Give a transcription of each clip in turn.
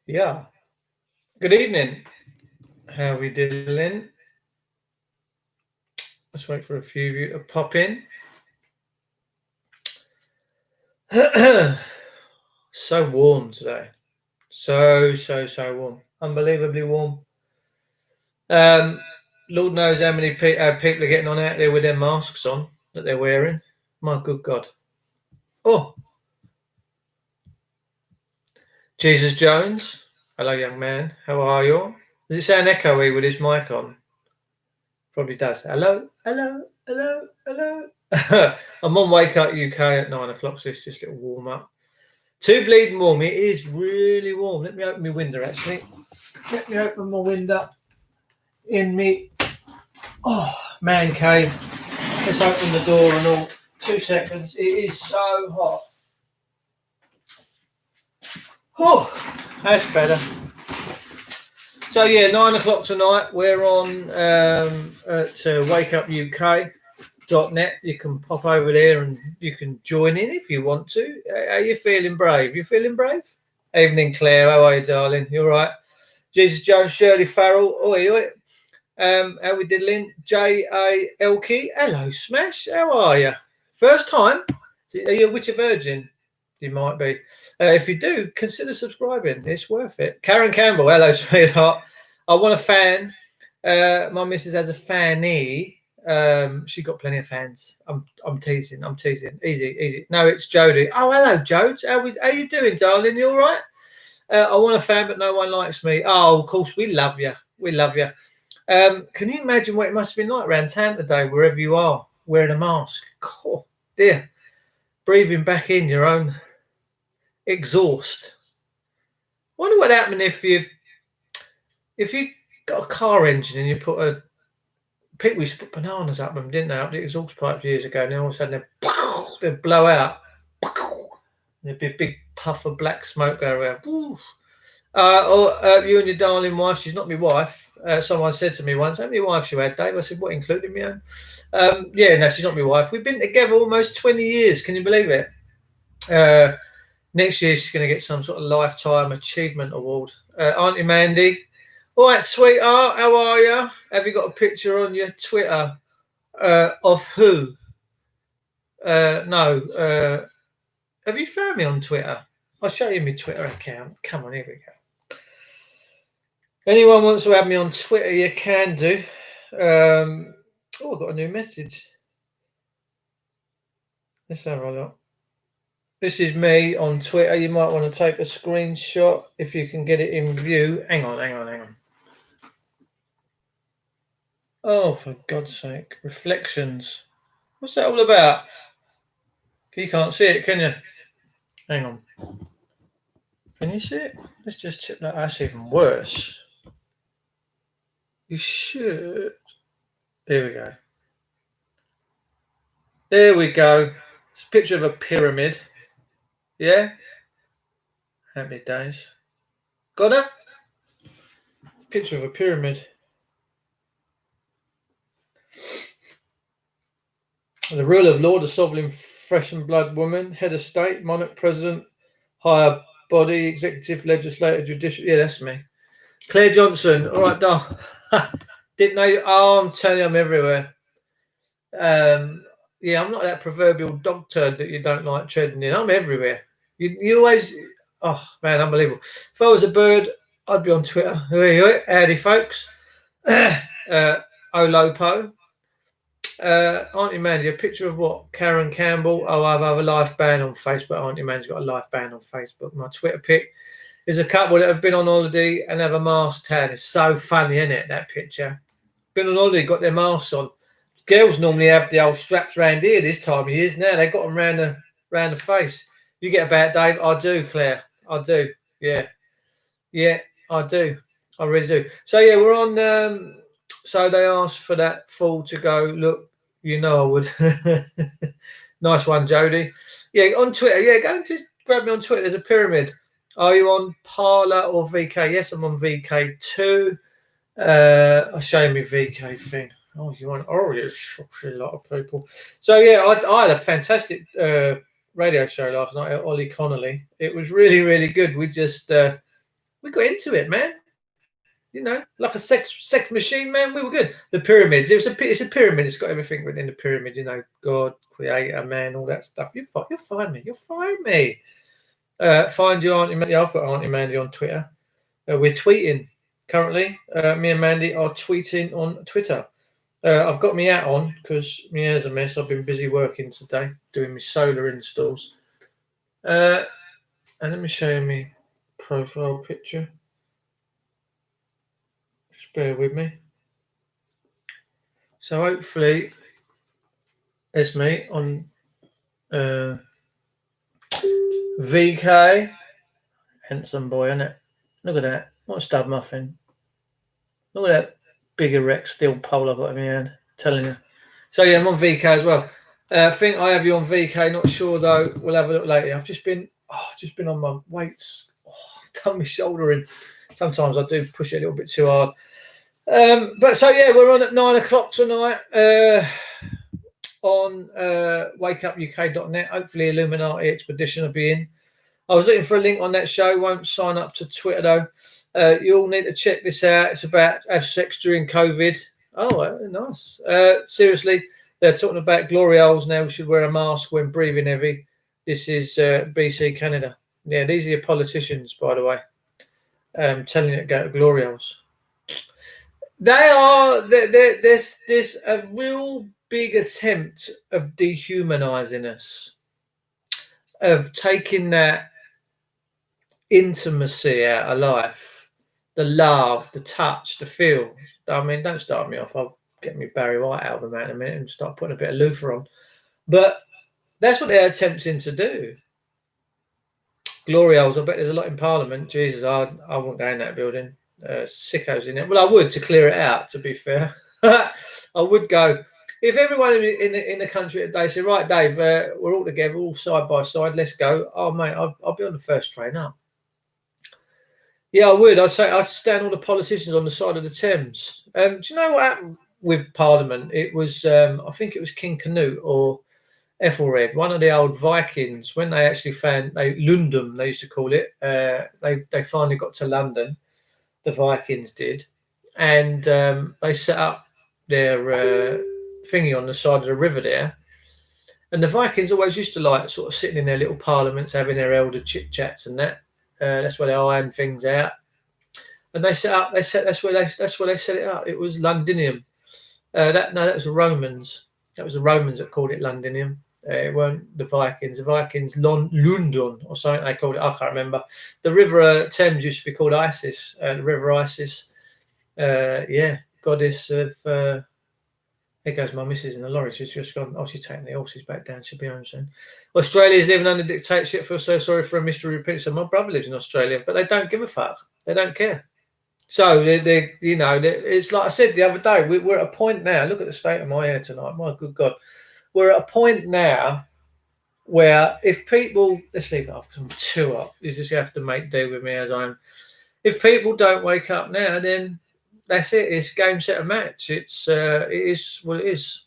Yeah. Good evening. How we doing? Let's wait for a few of you to pop in. So warm today. So warm. Unbelievably warm. Lord knows how many people are getting on out there with their masks on that they're wearing. My good God. Oh, Jesus Jones. Hello, young man. How are you? Does it sound echoey with his mic on? Probably does. Hello. I'm on Wake Up UK at 9 o'clock, so it's just a little warm up. Too bleeding warm. It is really warm. Let me open my window, actually. Let me open my window in me. Oh, man cave. Let's open the door and all. 2 seconds. It is so hot. Oh, that's better. So, yeah, 9 o'clock tonight. We're on at wakeupuk.net. You can pop over there and you can join in if you want to. Are you feeling brave? You feeling brave? Evening, Claire. How are you, darling? You all right? Jesus Jones, Shirley Farrell. Oi. How we diddling? J.A. Elke. Hello, Smash. How are you? First time? Are you a Witcher Virgin? You might be. If you do, consider subscribing. It's worth it. Karen Campbell. Hello, sweetheart. I want a fan. My missus has a fanny. She got plenty of fans. I'm teasing. Easy. No, it's Jodie. Oh, hello, Jodes. How you doing, darling? You all right? I want a fan, but no one likes me. Oh, of course, we love you. Can you imagine what it must have been like around town today, wherever you are, wearing a mask? Oh, dear. Breathing back in your own exhaust. Wonder what happened if you got a car engine and you put people used to put bananas up them, didn't they? Up the exhaust pipes years ago, and then all of a sudden they'd blow out. There'd be a big puff of black smoke go around. You and your darling wife, she's not my wife. Someone said to me once, how many wives you had, Dave? I said, what, including me own? No, she's not my wife. We've been together almost 20 years. Can you believe it? Next year, she's going to get some sort of lifetime achievement award. Auntie Mandy. All right, sweetheart, how are you? Have you got a picture on your Twitter of who? No. Have you found me on Twitter? I'll show you my Twitter account. Come on, here we go. Anyone wants to add me on Twitter, you can do. I've got a new message. Let's have a look. This is me on Twitter. You might want to take a screenshot if you can get it in view. Hang on. Oh, for God's sake. Reflections. What's that all about? You can't see it, can you? Hang on. Can you see it? Let's just check that. That's even worse. You should. There we go. It's a picture of a pyramid. Yeah? How many days? Got it? Picture of a pyramid. The rule of law, the sovereign flesh and blood woman, head of state, monarch, president, higher body, executive, legislative, judicial. Yeah, that's me. Claire Johnson. All right, done. Didn't know. Oh, I'm telling you, I'm everywhere. Yeah, I'm not that proverbial dog turd that you don't like treading in. I'm everywhere. You always. Oh man, unbelievable. If I was a bird, I'd be on Twitter. Howdy, folks. Olopo. Auntie Mandy, a picture of what? Karen Campbell. Oh, I have a life ban on Facebook. Auntie Mandy's got a life ban on Facebook. My Twitter pic is a couple that have been on holiday and have a mask tan. It's so funny, isn't it, that picture? Been on holiday, got their masks on. Girls normally have the old straps round here this time of year. Now they've got them round the face. You get a bad Dave? I do, Claire. I do. Yeah, I do. I really do. So, yeah, we're on... So they asked for that fool to go, look, you know I would. Nice one, Jodie. Yeah, on Twitter. Yeah, go and just grab me on Twitter. There's a pyramid. Are you on Parler or VK? Yes, I'm on VK2. I'll show you my VK thing. Oh, you want? Oh, it's a lot of people. So, yeah, I had a fantastic radio show last night at Ollie Connolly. It was really, really good. We just We got into it, man. You know, like a sex machine, man. We were good. The pyramids. It's a pyramid. It's got everything within the pyramid. You know, God, Creator, man, all that stuff. You'll find me. You'll find me. Find your Auntie Mandy. I've got Auntie Mandy on Twitter. We're tweeting currently. Me and Mandy are tweeting on Twitter. I've got my hat on because my hair's a mess. I've been busy working today, doing my solar installs. And let me show you my profile picture. Just bear with me. So hopefully, there's me on VK. Handsome boy, isn't it? Look at that. What a stud muffin. Look at that big erect steel pole I've got in my hand. Telling you. So yeah, I'm on VK as well. I think I have you on VK. Not sure though. We'll have a look later. I've just been on my weights. I've done my shoulder in. Sometimes I do push it a little bit too hard. But so yeah, we're on at 9 o'clock tonight on wakeupuk.net. Hopefully, Illuminati Expedition will be in. I was looking for a link on that show. Won't sign up to Twitter though. You all need to check this out. It's about have sex during COVID. Oh, nice. Seriously, they're talking about glory holes now. We should wear a mask when breathing heavy. This is BC, Canada. Yeah, these are your politicians, by the way, telling you to go to glory holes. They are. There's a real big attempt of dehumanizing us, of taking that intimacy out of life, the love, the touch, the feel. I mean, don't start me off. I'll get me Barry White album out in a minute and start putting a bit of Luther on. But that's what they're attempting to do. Glory holes. I bet there's a lot in Parliament. Jesus, I wouldn't go in that building. Sickos in it. Well, I would to clear it out. To be fair, I would go. If everyone in the country today said, "Right, Dave, we're all together, all side by side. Let's go." Oh, mate, I'll be on the first train up. Yeah, I would. I'd say I'd stand all the politicians on the side of the Thames. Do you know what happened with Parliament? It was, I think it was King Canute or Ethelred, one of the old Vikings. When they actually found London, they used to call it. They finally got to London. The Vikings did, and they set up their thingy on the side of the river there. And the Vikings always used to like sort of sitting in their little parliaments, having their elder chit chats and that. That's where they iron things out. And they set up. That's where they set it up. It was Londinium. That was the Romans. That was the Romans that called it Londinium. It weren't the Vikings. The Vikings, London or something they called it. I can't remember. The River Thames used to be called Isis. The River Isis. Goddess of. There goes my missus in the lorry. She's just gone. Oh, she's taking the horses back down. She'll be home soon. Australia's living under dictatorship. Feel so sorry for a mystery repeat. So my brother lives in Australia, but they don't give a fuck. They don't care. So it's like I said the other day. We're at a point now. Look at the state of my hair tonight. My good God, we're at a point now where if people, let's leave it off because I'm too hot. You just have to make do with me as I am. If people don't wake up now, then that's it. It's game, set, a match. It is what it is.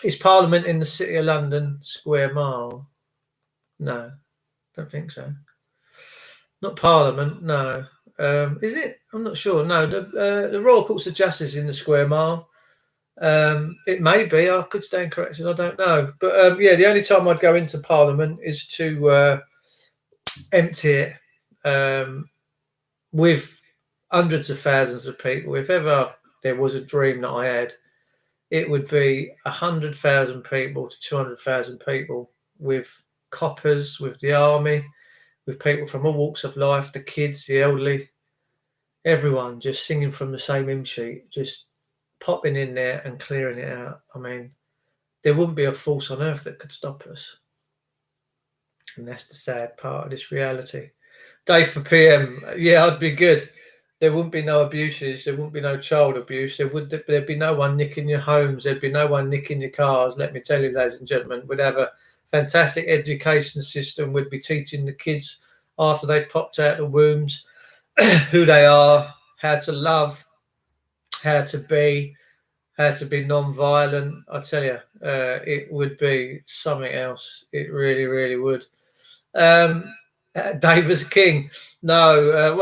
Is Parliament in the City of London Square Mile? No, don't think so. Not Parliament, no. Is it? I'm not sure. No, the Royal Courts of Justice in the Square Mile. It may be. I could stand corrected. I don't know. But the only time I'd go into Parliament is to empty it with hundreds of thousands of people. If ever there was a dream that I had, it would be 100,000 people to 200,000 people with coppers, with the army, with people from all walks of life, the kids, the elderly, everyone just singing from the same hymn sheet, just popping in there and clearing it out. I mean, there wouldn't be a force on earth that could stop us. And that's the sad part of this reality. Day for PM, yeah, I'd be good. There wouldn't be no abuses. There wouldn't be no child abuse. There'd be no one nicking your homes. There'd be no one nicking your cars. Let me tell you, ladies and gentlemen, we'd have a fantastic education system. We'd be teaching the kids after they've popped out the wombs who they are, how to love, how to be non-violent. I tell you, it would be something else. It really, really would. Dave as king. No,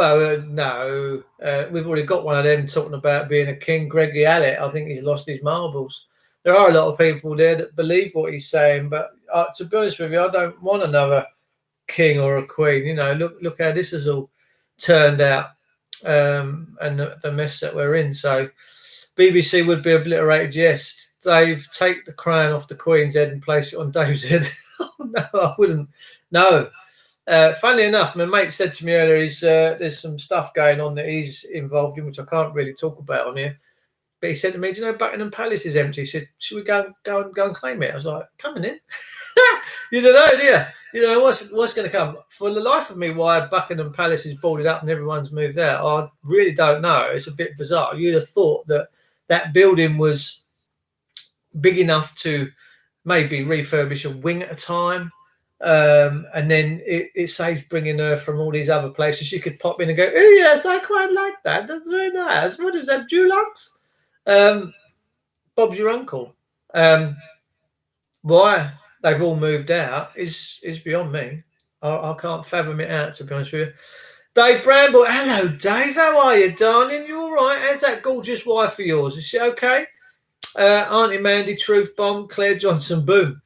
no. We've already got one of them talking about being a king. Greggy Allett, I think he's lost his marbles. There are a lot of people there that believe what he's saying, but to be honest with you, I don't want another king or a queen. You know, look how this has all turned out, and the mess that we're in. So, BBC would be obliterated. Yes, Dave, take the crown off the Queen's head and place it on Dave's head. Oh, no, I wouldn't. No. Funnily enough, my mate said to me earlier, there's some stuff going on that he's involved in, which I can't really talk about on here. But he said to me, "Do you know Buckingham Palace is empty?" He said, "Should we go and claim it?" I was like, "Coming in." You don't know, do you? You know what's going to come. For the life of me, why Buckingham Palace is boarded up and everyone's moved out, I really don't know. It's a bit bizarre. You'd have thought that building was big enough to maybe refurbish a wing at a time. And then it saves bringing her from all these other places. She could pop in and go, "Oh yes, I quite like that. That's very nice. What is that, Dulux?" Bob's your uncle. Why they've all moved out is beyond me. I can't fathom it out, to be honest with you. Dave Bramble, hello Dave, how are you, darling? You all right? How's that gorgeous wife of yours? Is she okay? Auntie Mandy, Truth Bomb, Claire Johnson, boom.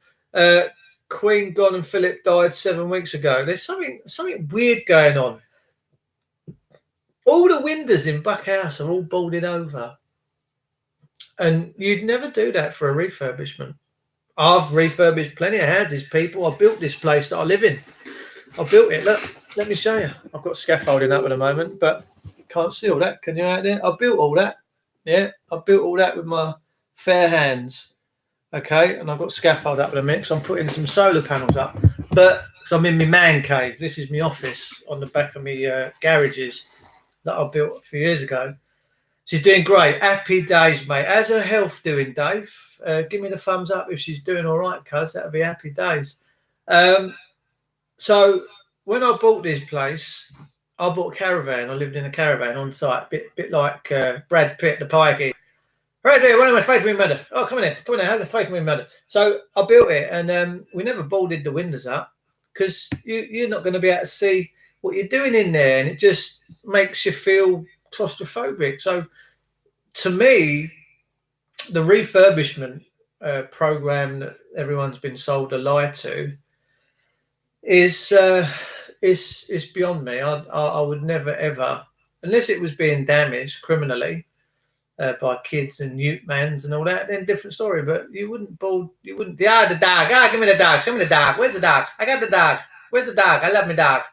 Queen gone and Philip died 7 weeks ago. There's something weird going on. All the windows in Buck House are all boarded over. And you'd never do that for a refurbishment. I've refurbished plenty of houses, people. I built this place that I live in. I built it. Look, let me show you. I've got scaffolding up at the moment, but can't see all that. Can you out there? I built all that. Yeah, I built all that with my fair hands. Okay, and I've got scaffold up in the mix. I'm putting some solar panels up, but so I'm in my man cave. This is my office on the back of my garages that I built a few years ago. She's doing great. Happy days, mate. How's her health doing, Dave? Give me the thumbs up if she's doing all right, cuz that'll be happy days. So when I bought this place, I bought a caravan. I lived in a caravan on site, bit like Brad Pitt, the pikey. Right there, one of my favourite mother. Oh, come on in, have the favourite mother. So I built it, and we never boarded the windows up because you're not going to be able to see what you're doing in there, and it just makes you feel claustrophobic. So to me, the refurbishment program that everyone's been sold a lie to is beyond me. I would never ever, unless it was being damaged criminally by kids and youth mans and all that, then different story. But you wouldn't board. You wouldn't. Yeah, the dog. Give me the dog. Show me the dog. Where's the dog? I got the dog. Where's the dog? I love my dog.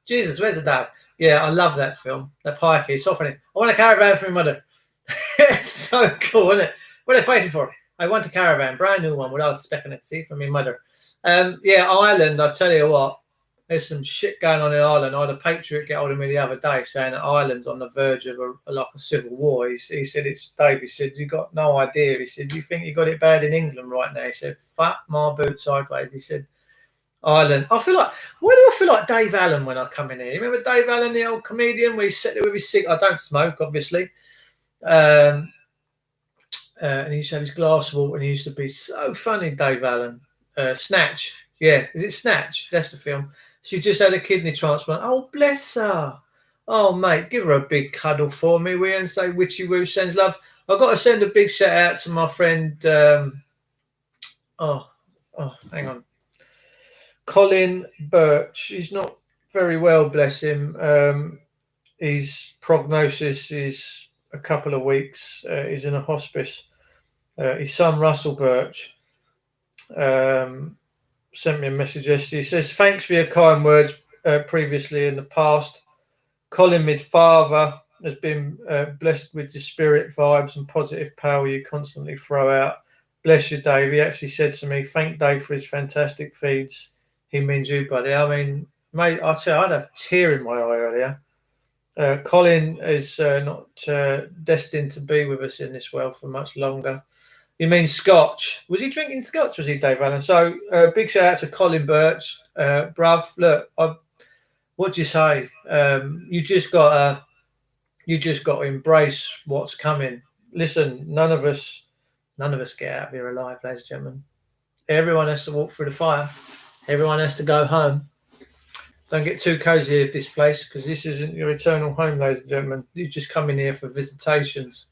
Jesus, where's the dog? Yeah, I love that film. That pikey. It's so funny. I want a caravan for my mother. It's so cool, isn't it? What are they fighting for? I want a caravan, brand new one without specking it. See, for my mother. Yeah, Ireland. I tell you what. There's some shit going on in Ireland. I had a patriot get hold of me the other day saying that Ireland's on the verge of a civil war. He said, it's Dave. He said, you got no idea. He said, you think you got it bad in England right now? He said, fuck my boots sideways. He said, Ireland. Why do I feel like Dave Allen when I come in here? You remember Dave Allen, the old comedian, where he sat there with his cigarette? I don't smoke, obviously. And he used to have his glass of water, and he used to be so funny, Dave Allen. Snatch. Yeah, is it Snatch? That's the film. She just had a kidney transplant. Oh, bless her. Oh, mate, give her a big cuddle for me, will you? And say, Witchy Woo sends love. I've got to send a big shout out to my friend. Hang on. Colin Birch. He's not very well, bless him. His prognosis is a couple of weeks. He's in a hospice. His son, Russell Birch, sent me a message yesterday. He says, thanks for your kind words previously in the past. Colin, his father, has been blessed with the spirit vibes and positive power you constantly throw out. Bless you, Dave. He actually said to me, thank Dave for his fantastic feeds. He means you, buddy. I mean, mate, I had a tear in my eye earlier. Colin is not destined to be with us in this world for much longer. You mean Scotch? Was he drinking Scotch, was he, Dave Allen? So big shout out to Colin Birch. Bruv, look, what do you say? You just got to embrace what's coming. Listen, none of us get out of here alive, ladies and gentlemen. Everyone has to walk through the fire. Everyone has to go home. Don't get too cozy at this place, because this isn't your eternal home, ladies and gentlemen. You just come in here for visitations.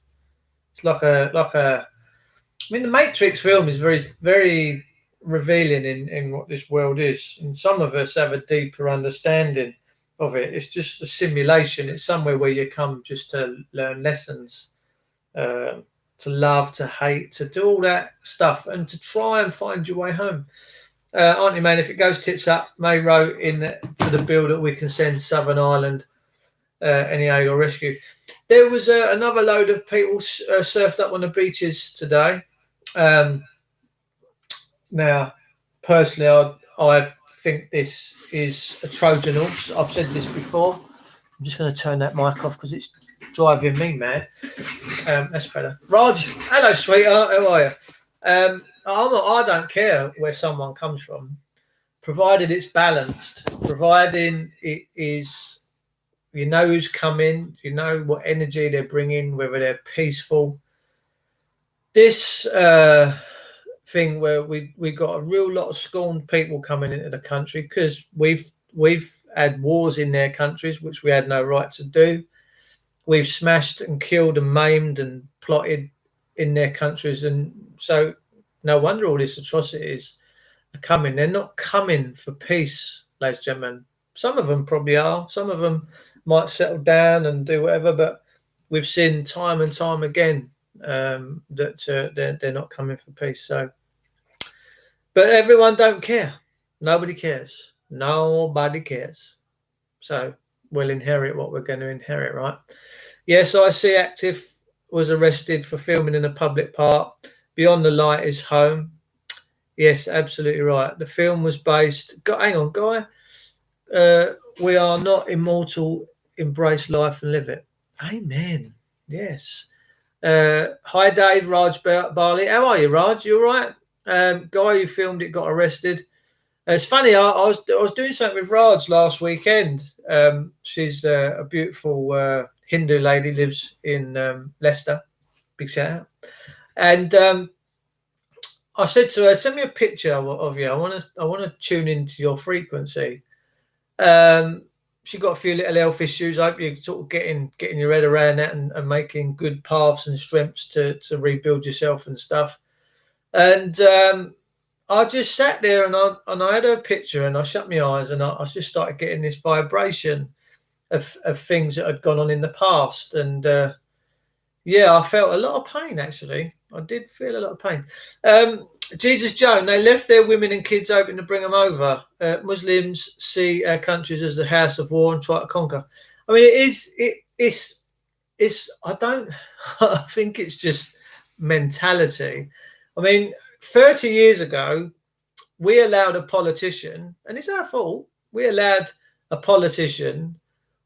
It's like a. I mean, the Matrix film is very revealing in what this world is, and some of us have a deeper understanding of it. It's just a simulation. It's somewhere where you come just to learn lessons, to love, to hate, to do all that stuff, and to try and find your way home. Auntie Man, if it goes tits up, May wrote in to the bill that we can send Southern Ireland any aid or rescue. There was another load of people surfed up on the beaches today. Now, personally, I think this is a Trojan horse. I've said this before. I'm just going to turn that mic off because it's driving me mad. That's better. Raj, hello, sweetheart. How are you? I don't care where someone comes from, provided it's balanced, providing it is, you know who's coming, you know what energy they're bringing, whether they're peaceful. This thing where we got a real lot of scorned people coming into the country because we've had wars in their countries which we had no right to do. We've smashed and killed and maimed and plotted in their countries, and so no wonder all these atrocities are coming. They're not coming for peace, ladies and gentlemen. Some of them probably are. Some of them might settle down and do whatever, but we've seen time and time again that they're not coming for peace. So, but everyone don't care. Nobody cares. Nobody cares. So we'll inherit what we're going to inherit, right? Yes, I see Active was arrested for filming in a public park. Beyond the Light is home. Yes, absolutely right. The film was based. Hang on, Guy. We are not immortal. Embrace life and live it. Amen. Yes. Hi, Dave. Raj Barley. How are you, Raj? You all right? Guy who filmed it got arrested. It's funny. I was doing something with Raj last weekend. She's a beautiful Hindu lady. Lives in Leicester. Big shout out. And I said to her, "Send me a picture of you. I want to tune into your frequency." She got a few little health issues. I hope you're sort of getting your head around that and making good paths and strengths to rebuild yourself and stuff. And I just sat there and I had her picture and I shut my eyes and I just started getting this vibration of things that had gone on in the past. And yeah, I felt a lot of pain, actually. I did feel a lot of pain. Jesus Joan, they left their women and kids open to bring them over. Muslims see our countries as the house of war and try to conquer. I mean, it's I think it's just mentality. I mean, 30 years ago, we allowed a politician, and it's our fault, we allowed a politician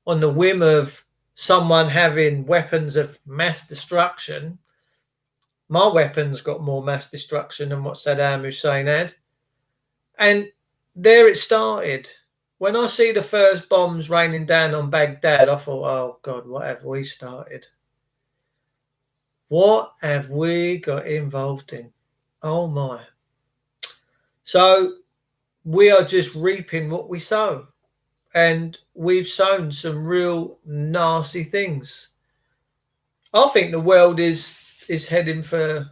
on the whim of someone having weapons of mass destruction. My weapons got more mass destruction than what Saddam Hussein had. And there it started. When I see the first bombs raining down on Baghdad, I thought, oh, God, what have we started? What have we got involved in? Oh, my. So we are just reaping what we sow. And we've sown some real nasty things. I think the world is heading for,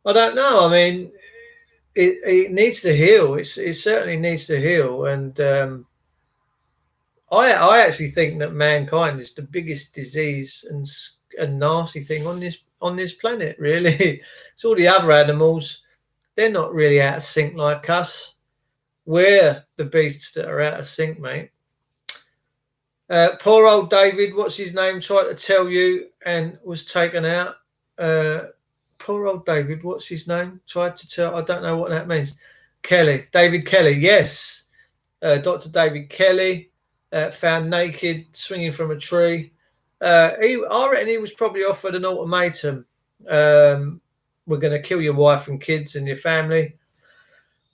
I don't know. I mean, it needs to heal. It certainly needs to heal. And I actually think that mankind is the biggest disease and nasty thing on this planet, really. It's all the other animals. They're not really out of sync like us. We're the beasts that are out of sync, mate. Poor old David, what's his name, tried to tell you and was taken out. Poor old David, what's his name? Tried to tell, I don't know what that means. David Kelly, yes. Dr. David Kelly, found naked, swinging from a tree. I reckon he was probably offered an ultimatum. We're going to kill your wife and kids and your family,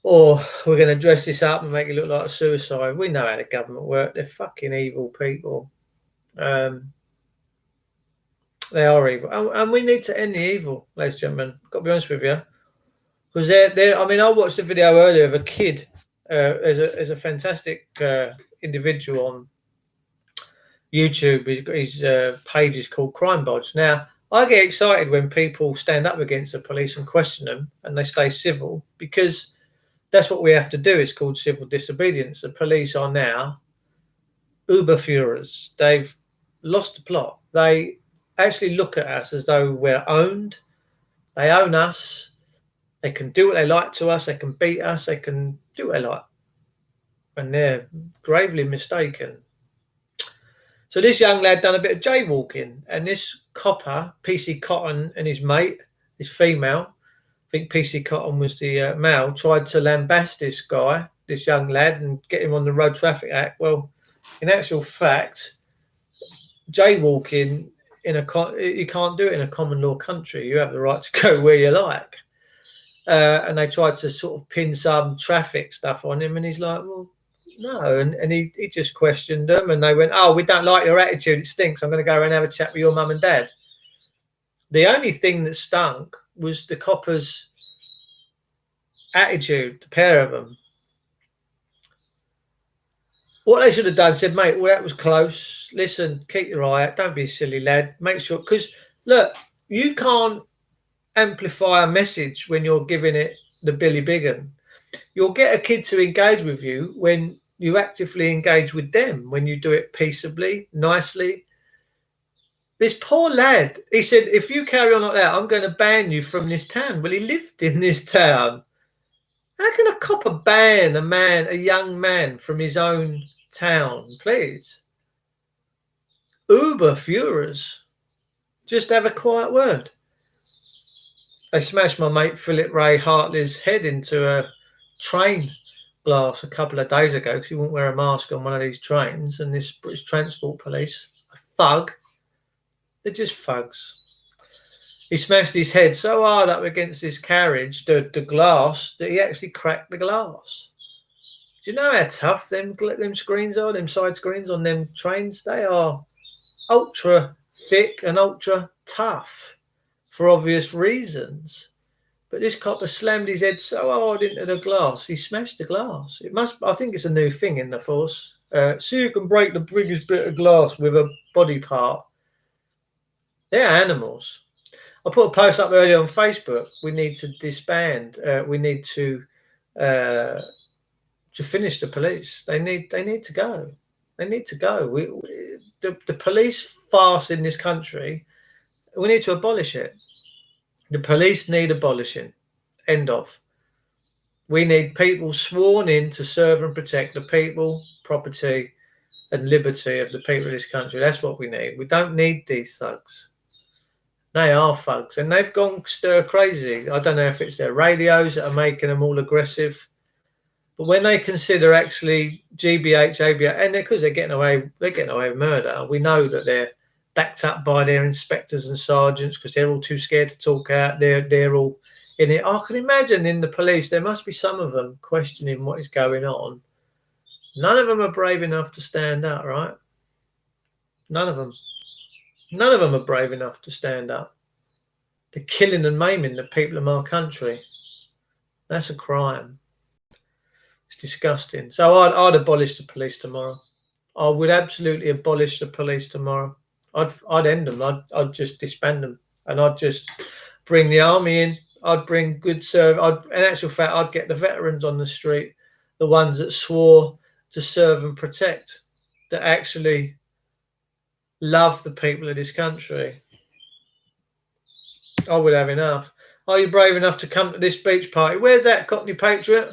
or we're going to dress this up and make it look like a suicide. We know how the government work. They're fucking evil people. They are evil. And we need to end the evil, ladies and gentlemen. Got to be honest with you. Because they're I mean, I watched a video earlier of a kid There's a fantastic individual on YouTube. His page is called Crime Bodge. Now, I get excited when people stand up against the police and question them, and they stay civil, because that's what we have to do. It's called civil disobedience. The police are now Uberführers. They've lost the plot. They actually look at us as though we're owned. They own us. They can do what they like to us. They can beat us. They can do what they like. And they're gravely mistaken. So this young lad done a bit of jaywalking, and this copper, PC Cotton, and his mate, this female, I think PC Cotton was the male, tried to lambast this guy, this young lad, and get him on the Road Traffic Act. Well, in actual fact, jaywalking you can't do it in a common law country. You have the right to go where you like. And they tried to sort of pin some traffic stuff on him, and he's like, well, no. And he just questioned them, and they went, oh, we don't like your attitude. It stinks. I'm going to go around and have a chat with your mum and dad. The only thing that stunk was the coppers' attitude, the pair of them. What they should have done, said, mate, well, that was close. Listen, keep your eye out. Don't be a silly lad. Make sure, because, look, you can't amplify a message when you're giving it the Billy Biggin. You'll get a kid to engage with you when you actively engage with them, when you do it peaceably, nicely. This poor lad, he said, if you carry on like that, I'm going to ban you from this town. Well, he lived in this town. How can a copper ban a young man from his own town, please? Uberführers. Just have a quiet word. They smashed my mate Philip Ray Hartley's head into a train glass a couple of days ago because he wouldn't wear a mask on one of these trains, and this British Transport Police, a thug, they're just thugs. He smashed his head so hard up against this carriage, the glass, that he actually cracked the glass. Do you know how tough them screens are, them side screens on them trains? They are ultra thick and ultra tough for obvious reasons. But this copper slammed his head so hard into the glass, he smashed the glass. I think it's a new thing in the force. So you can break the biggest bit of glass with a body part. They're animals. I put a post up earlier on Facebook. We need to disband. We need to finish the police. They need to go. They need to go. The police farce in this country, we need to abolish it. The police need abolishing. End of. We need people sworn in to serve and protect the people, property, and liberty of the people of this country. That's what we need. We don't need these thugs. They are thugs, and they've gone stir crazy. I don't know if it's their radios that are making them all aggressive, but when they consider actually GBH, ABH, and because they're getting away with murder, we know that they're backed up by their inspectors and sergeants because they're all too scared to talk out. They're all in it. I can imagine in the police there must be some of them questioning what is going on. None of them are brave enough to stand up, right? None of them. None of them are brave enough to stand up. They're killing and maiming the people of our country. That's a crime. It's disgusting. So I'd abolish the police tomorrow. I would absolutely abolish the police tomorrow. I'd end them. I'd just disband them, and I'd just bring the army in. I'd bring good serve. In actual fact, I'd get the veterans on the street, the ones that swore to serve and protect, that actually love the people of this country. I would have enough. Are you brave enough to come to this beach party? Where's that, Cockney Patriot?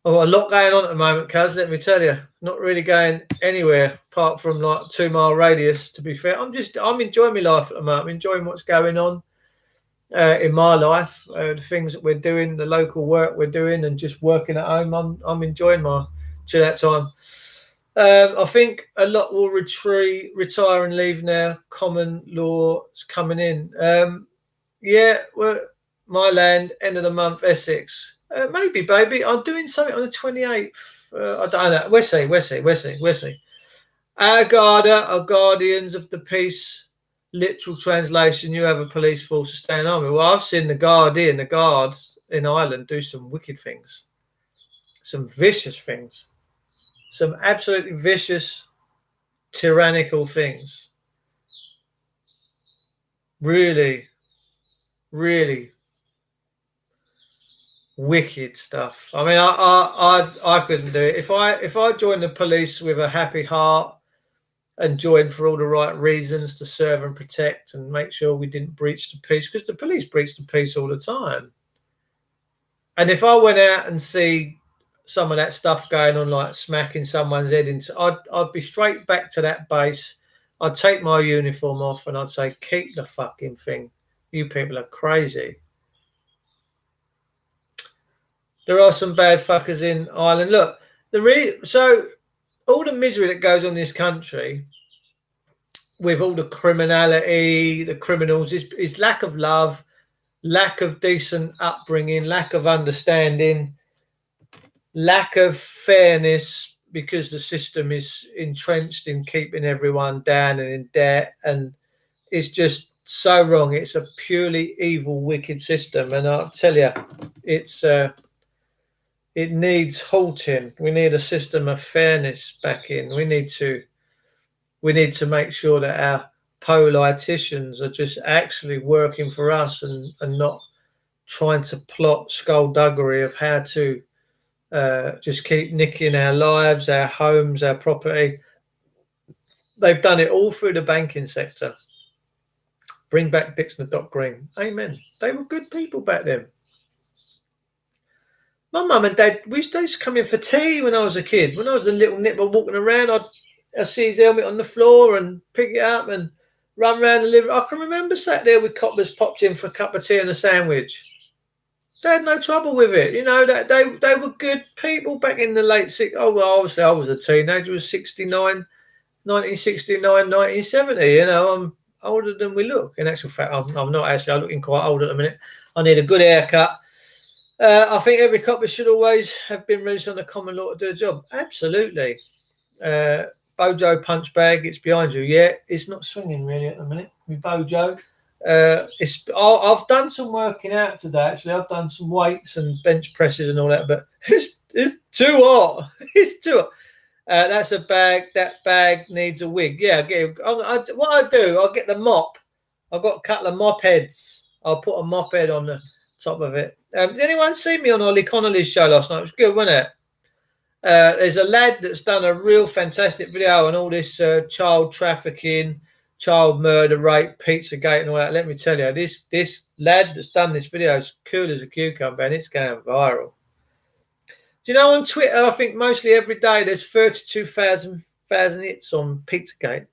I've got a lot going on at the moment, cuz, let me tell you. Not really going anywhere apart from like 2 mile radius, to be fair. I'm enjoying my life at the moment. I'm enjoying what's going on in my life, the things that we're doing, the local work we're doing, and just working at home. I'm enjoying my chill out time. I think a lot will retire and leave now. Common law is coming in. Yeah, well, my land, end of the month, Essex. Maybe, baby. I'm doing something on the 28th. I don't know. We'll see. Our Garda are guardians of the peace. Literal translation, you have a police force to stand army. Well, I've seen the guard in Ireland do some wicked things. some vicious things, some absolutely vicious, tyrannical things. Really, really wicked stuff. I mean, I couldn't do it. If I joined the police with a happy heart and joined for all the right reasons to serve and protect and make sure we didn't breach the peace, because the police breach the peace all the time. And if I went out and see some of that stuff going on, like smacking someone's head into, I'd be straight back to that base. I'd take my uniform off and I'd say, keep the fucking thing. You people are crazy. There are some bad fuckers in Ireland. Look, so all the misery that goes on in this country with all the criminality, the criminals, is lack of love, lack of decent upbringing, lack of understanding, lack of fairness, because the system is entrenched in keeping everyone down and in debt, and it's just so wrong. It's a purely evil, wicked system, and I'll tell you, it needs halting. We need a system of fairness back in. We need to make sure that our politicians are just actually working for us and not trying to plot skullduggery of how to just keep nicking our lives, our homes, our property. They've done it all through the banking sector. Bring back Dixon and Doc Green. Amen. They were good people back then. My mum and dad, we used to come in for tea when I was a kid. When I was a little nipper walking around, I'd see his helmet on the floor and pick it up and run around the living room. I can remember sat there with coppers popped in for a cup of tea and a sandwich. They had no trouble with it. You know, that they were good people back in the late 60s. Oh, well, obviously I was a teenager. It was 1969, 1970. You know, I'm older than we look. In actual fact, I'm not actually. I'm looking quite old at the minute. I need a good haircut. I think every copper should always have been registered on the common law to do the job. Absolutely. Bojo punch bag, it's behind you. Yeah, it's not swinging really at the minute with Bojo. I've done some working out today. Actually, I've done some weights and bench presses and all that, but it's too hot. It's too hot. That's a bag. That bag needs a wig. Yeah, what I do, I'll get the mop. I've got a couple of mop heads. I'll put a mop head on the top of it. Did anyone see me on Ollie Connolly's show last night? It was good, wasn't it? There's a lad that's done a real fantastic video on all this child trafficking, child murder, rape, Pizzagate and all that. Let me tell you, this lad that's done this video is cool as a cucumber and it's going viral. Do you know, on Twitter, I think mostly every day there's 32,000 hits on Pizzagate.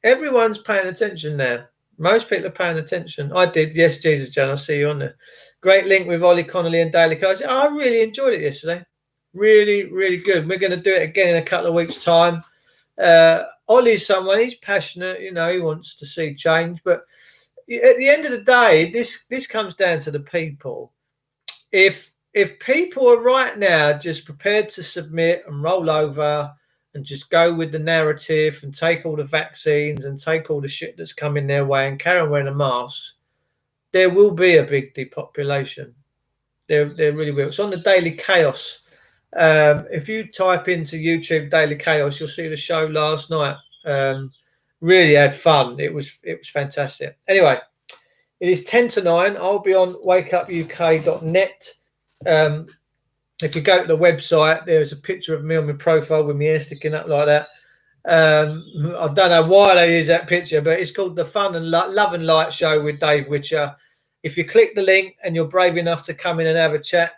Everyone's paying attention now. Most people are paying attention. I did. Yes, Jesus, John, I'll see you on there. Great link with Ollie Connolly and Daily Cars. I really enjoyed it yesterday. Really, really good. We're going to do it again in a couple of weeks' time. Ollie's someone, he's passionate, you know, he wants to see change. But at the end of the day, this comes down to the people. If people are right now just prepared to submit and roll over and just go with the narrative and take all the vaccines and take all the shit that's coming their way and carry on wearing a mask, there will be a big depopulation. There really will. It's on the Daily Chaos. If you type into YouTube Daily Chaos, you'll see the show last night. Really had fun. It was fantastic. Anyway, it is 10 to 9. I'll be on wakeupuk.net. If you go to the website, there's a picture of me on my profile with my hair sticking up like that. I don't know why they use that picture, but it's called the Fun and Love and Light Show with Dave Witcher. If you click the link and you're brave enough to come in and have a chat,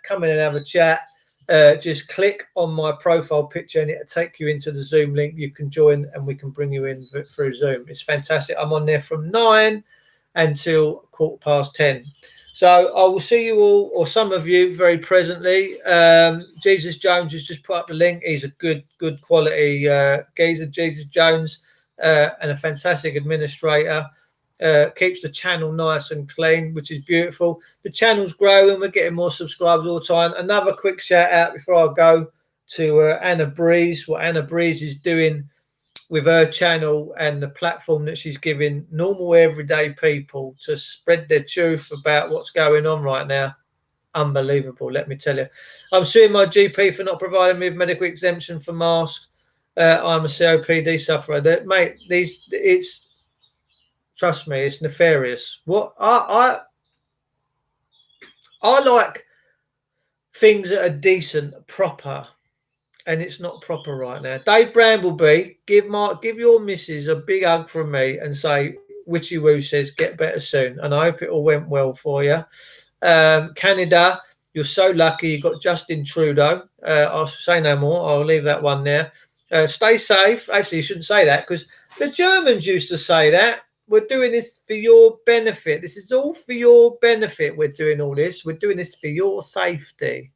just click on my profile picture and it'll take you into the Zoom link. You can join and we can bring you in through Zoom. It's fantastic. I'm on there from 9 until 10:15. So I will see you all, or some of you, very presently. Jesus Jones has just put up the link. He's a good quality geezer, Jesus Jones, and a fantastic administrator. Keeps the channel nice and clean, which is beautiful. The channel's growing. We're getting more subscribers all the time. Another quick shout out before I go to Anna Breeze. What Anna Breeze is doing with her channel and the platform that she's giving normal everyday people to spread their truth about what's going on right now. unbelievable, let me tell you. I'm suing my GP for not providing me with medical exemption for masks. I'm a COPD sufferer. Mate, it's trust me, it's nefarious. What I like things that are decent, proper, and it's not proper right now. Dave Brambleby, give your missus a big hug from me and say Witchy Woo says get better soon, and I hope it all went well for you. Canada, you're so lucky you got Justin Trudeau. I'll say no more. I'll leave that one there. Stay safe. Actually, you shouldn't say that because the Germans used to say that. We're doing this for your benefit. This is all for your benefit. We're doing all this. We're doing this for your safety.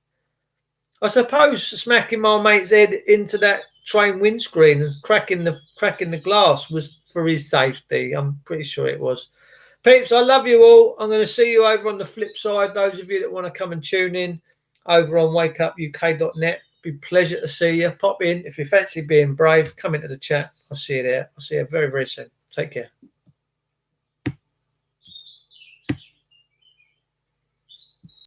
I suppose smacking my mate's head into that train windscreen and cracking the glass was for his safety. I'm pretty sure it was. Peeps, I love you all. I'm going to see you over on the flip side. Those of you that want to come and tune in over on wakeupuk.net. Be a pleasure to see you. Pop in. If you fancy being brave, come into the chat. I'll see you there. I'll see you very, very soon. Take care.